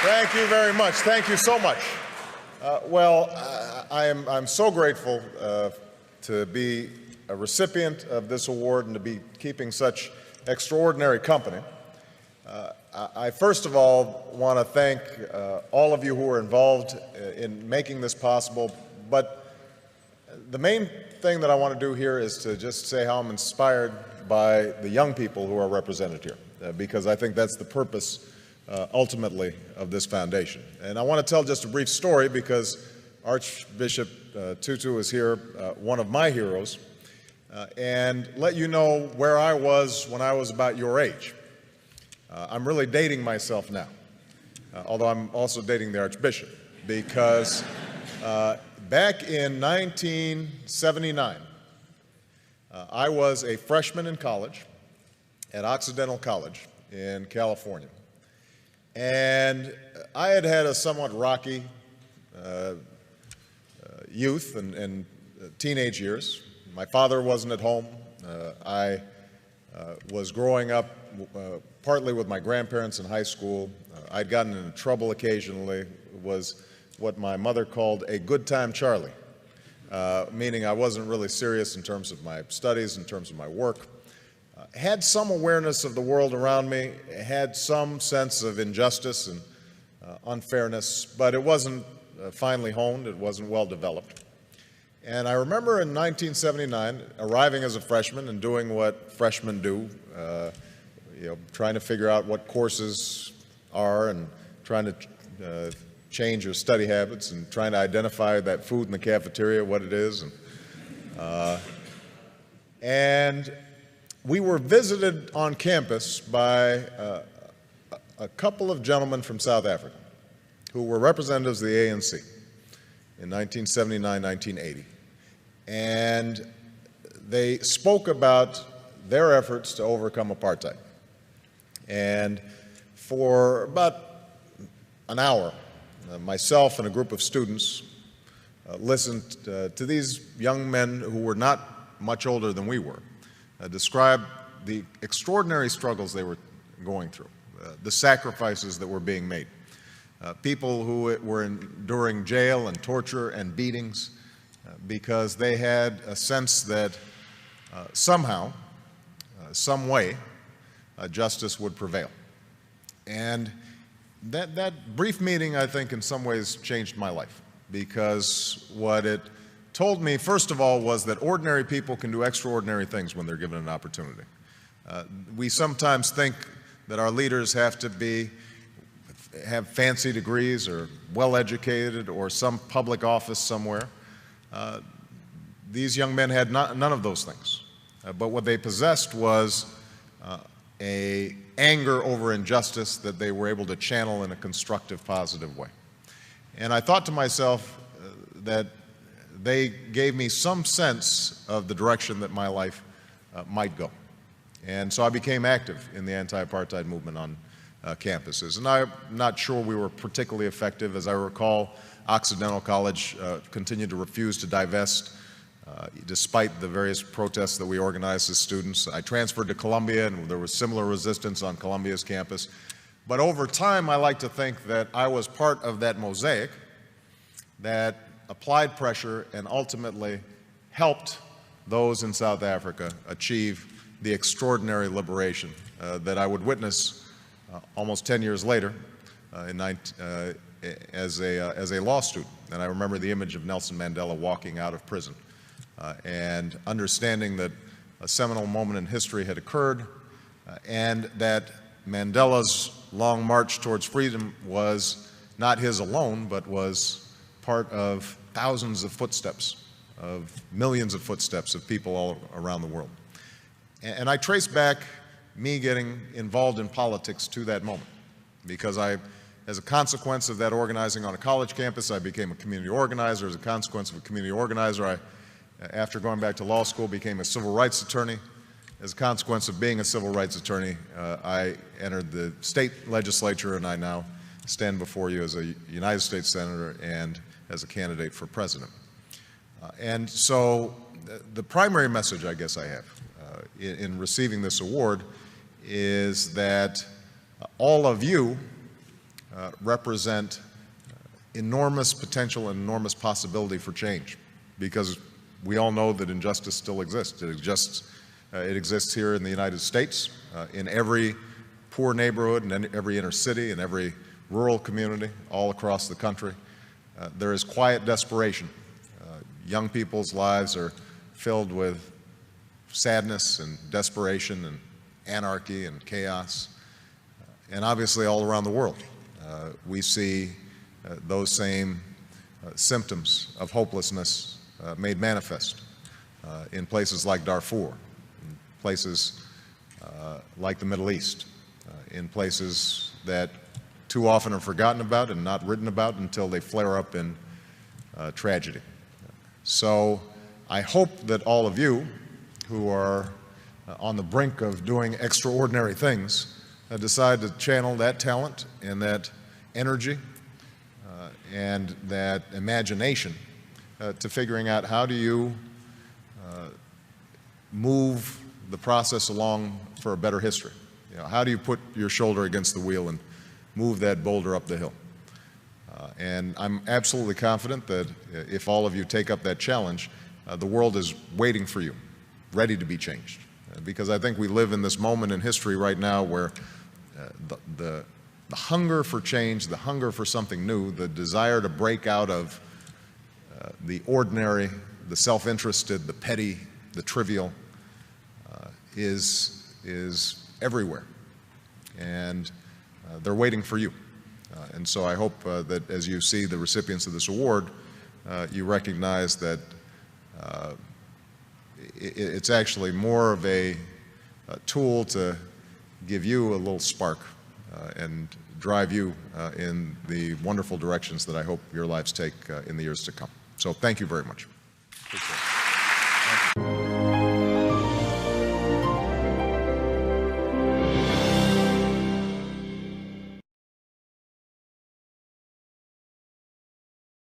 Thank you very much. Thank you so much. I'm so grateful to be a recipient of this award and to be keeping such extraordinary company. I first of all want to thank all of you who are involved in making this possible, but the main thing that I want to do here is to just say how I'm inspired by the young people who are represented here, because I think that's the purpose ultimately of this foundation. And I want to tell just a brief story because Archbishop Tutu is here, one of my heroes, and let you know where I was when I was about your age. I'm really dating myself now, although I'm also dating the Archbishop, because back in 1979, I was a freshman in college at Occidental College in California. And I had had a somewhat rocky youth and teenage years. My father wasn't at home. I was growing up partly with my grandparents in high school. I'd gotten into trouble occasionally. It was what my mother called a good time Charlie, meaning I wasn't really serious in terms of my studies, in terms of my work. Had some awareness of the world around me, had some sense of injustice and unfairness, but it wasn't finely honed, it wasn't well developed. And I remember in 1979 arriving as a freshman and doing what freshmen do, trying to figure out what courses are and trying to change your study habits and trying to identify that food in the cafeteria, what it is. And we were visited on campus by a couple of gentlemen from South Africa who were representatives of the ANC in 1979, 1980. And they spoke about their efforts to overcome apartheid. And for about an hour, myself and a group of students listened to these young men who were not much older than we were, describe the extraordinary struggles they were going through, the sacrifices that were being made, people who were enduring jail and torture and beatings because they had a sense that somehow, some way, justice would prevail. And that brief meeting, I think, in some ways changed my life, because what it told me, first of all, was that ordinary people can do extraordinary things when they're given an opportunity. We sometimes think that our leaders have to have fancy degrees or well-educated or some public office somewhere. These young men had none of those things. But what they possessed was an anger over injustice that they were able to channel in a constructive, positive way. And I thought to myself that they gave me some sense of the direction that my life might go. And so I became active in the anti-apartheid movement on campuses. And I'm not sure we were particularly effective. As I recall, Occidental College continued to refuse to divest despite the various protests that we organized as students. I transferred to Columbia, and there was similar resistance on Columbia's campus. But over time, I like to think that I was part of that mosaic that applied pressure and ultimately helped those in South Africa achieve the extraordinary liberation that I would witness almost 10 years later as a law student. And I remember the image of Nelson Mandela walking out of prison and understanding that a seminal moment in history had occurred and that Mandela's long march towards freedom was not his alone, but was part of thousands of footsteps, of millions of footsteps of people all around the world. And I trace back me getting involved in politics to that moment, because as a consequence of that organizing on a college campus, I became a community organizer. As a consequence of a community organizer, after going back to law school, became a civil rights attorney. As a consequence of being a civil rights attorney, I entered the state legislature, and I now stand before you as a United States Senator and as a candidate for president. And so the primary message I guess I have in receiving this award is that all of you represent enormous potential and enormous possibility for change, because we all know that injustice still exists. It exists here in the United States, in every poor neighborhood, and every inner city, and every rural community, all across the country. There is quiet desperation. Young people's lives are filled with sadness and desperation and anarchy and chaos. And obviously all around the world, we see those same symptoms of hopelessness made manifest in places like Darfur, in places like the Middle East, in places that too often are forgotten about and not written about until they flare up in tragedy. So I hope that all of you who are on the brink of doing extraordinary things decide to channel that talent and that energy and that imagination to figuring out how do you move the process along for a better history. You know, how do you put your shoulder against the wheel and move that boulder up the hill? And I'm absolutely confident that if all of you take up that challenge, the world is waiting for you, ready to be changed. Because I think we live in this moment in history right now where the hunger for change, the hunger for something new, the desire to break out of the ordinary, the self-interested, the petty, the trivial, is everywhere. And they're waiting for you. And so I hope that as you see the recipients of this award, you recognize that it's actually more of a tool to give you a little spark and drive you in the wonderful directions that I hope your lives take in the years to come. So thank you very much. Appreciate it. Thank you.